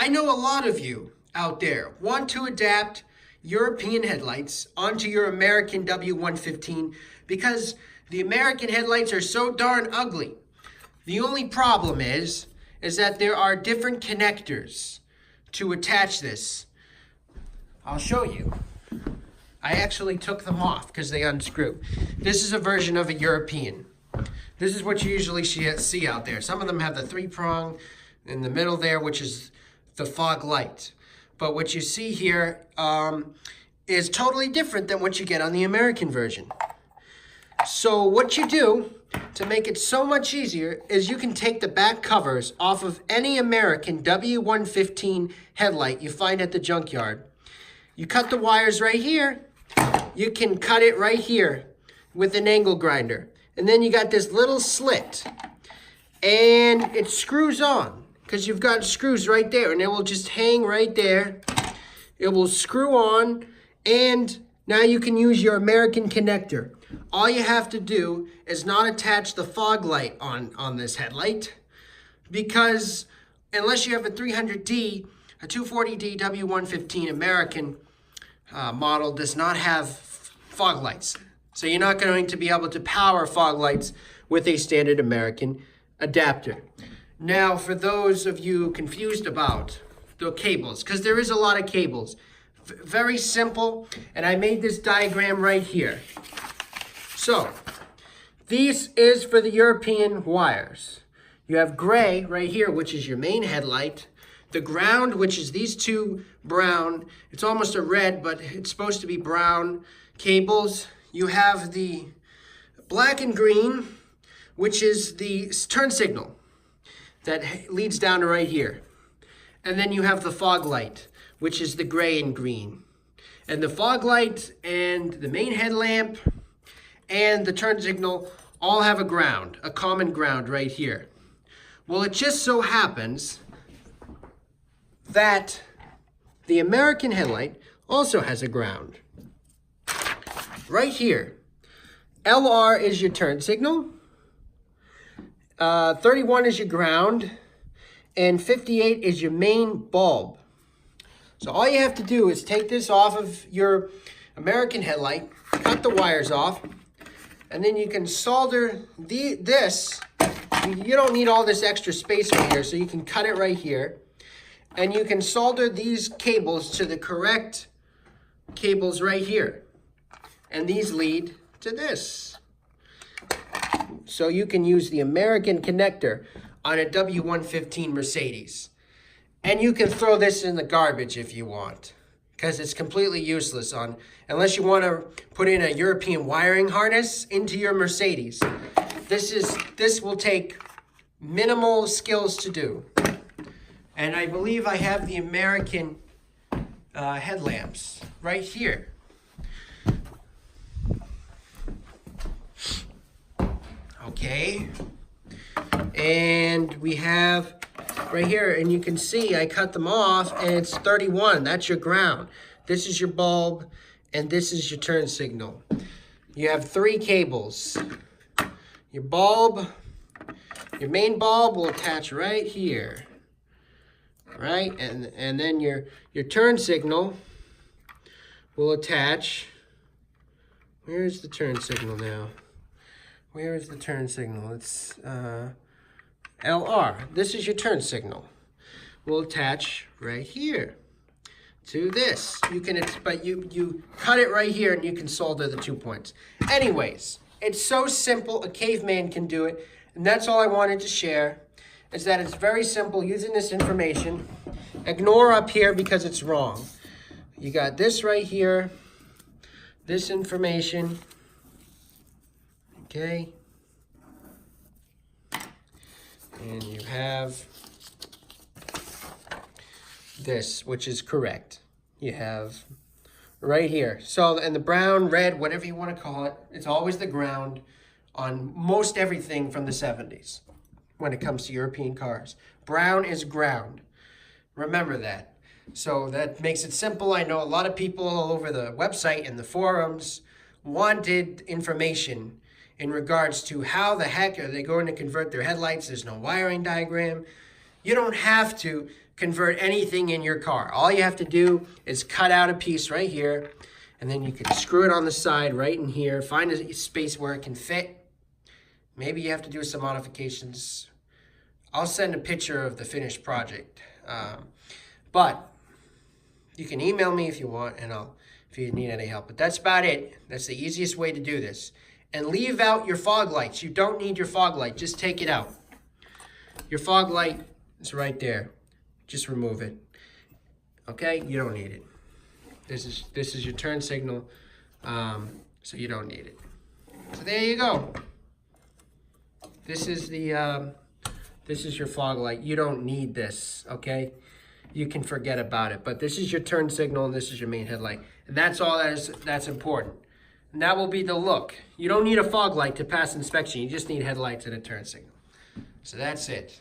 I know a lot of you out there want to adapt European headlights onto your American W115 because the American headlights are so darn ugly. The only problem is that there are different connectors to attach this. I'll show you. I actually took them off because they unscrew. This is a version of a European. This is what you usually see out there. Some of them have the 3-prong in the middle there, which is the fog light. But what you see here is totally different than what you get on the American version. So what you do to make it so much easier is you can take the back covers off of any American W115 headlight you find at the junkyard. You cut the wires right here. You can cut it right here with an angle grinder. And then you got this little slit. And it screws on because you've got screws right there. And it will just hang right there. It will screw on. And now you can use your American connector. All you have to do is not attach the fog light on this headlight. Because unless you have a 300D, a 240D W115 American model does not have fog lights. So you're not going to be able to power fog lights with a standard American adapter. Now, for those of you confused about the cables, because there is a lot of cables, very simple, and I made this diagram right here. So, this is for the European wires. You have gray right here, which is your main headlight. The ground, which is these two brown, it's almost a red, but it's supposed to be brown cables. You have the black and green, which is the turn signal that leads down to right here. And then you have the fog light, which is the gray and green. And the fog light and the main headlamp and the turn signal all have a ground, a common ground right here. Well, it just so happens that the American headlight also has a ground. Right here. LR is your turn signal. 31 is your ground. And 58 is your main bulb. So all you have to do is take this off of your American headlight, cut the wires off, and then you can solder this. You don't need all this extra space right here, so you can cut it right here. And you can solder these cables to the correct cables right here. And these lead to this. So you can use the American connector on a W115 Mercedes. And you can throw this in the garbage if you want, because it's completely useless unless you want to put in a European wiring harness into your Mercedes. This will take minimal skills to do. And I believe I have the American headlamps right here. Okay. And we have right here, and you can see I cut them off, and it's 31. That's your ground. This is your bulb, and this is your turn signal. You have 3 cables. Your bulb, your main bulb will attach right here. Right? And then your turn signal will attach. Where's the turn signal now? Where is the turn signal? It's LR. This is your turn signal. Will attach right here to this. But you cut it right here and you can solder the 2 points. Anyways, it's so simple, a caveman can do it. And that's all I wanted to share, is that it's very simple using this information. Ignore up here because it's wrong. You got this right here, this information. Okay. And you have this, which is correct. You have right here. So, and the brown, red, whatever you want to call it, it's always the ground on most everything from the 70s when it comes to European cars. Brown is ground. Remember that. So that makes it simple. I know a lot of people all over the website and the forums wanted information in regards to how the heck are they going to convert their headlights. There's no wiring diagram. You don't have to convert anything in your car. All you have to do is cut out a piece right here, and then you can screw it on the side right in here. Find a space where it can fit. Maybe you have to do some modifications. I'll send a picture of the finished project. But you can email me if you want, and if you need any help. But that's about it. That's the easiest way to do this. And leave out your fog lights. You don't need your fog light. Just take it out. Your fog light is right there. Just remove it. Okay? You don't need it. This is your turn signal, so you don't need it. So there you go. This is your fog light. You don't need this, okay? You can forget about it. But this is your turn signal, and this is your main headlight. And that's all that's important. And that will be the look. You don't need a fog light to pass inspection. You just need headlights and a turn signal. So that's it.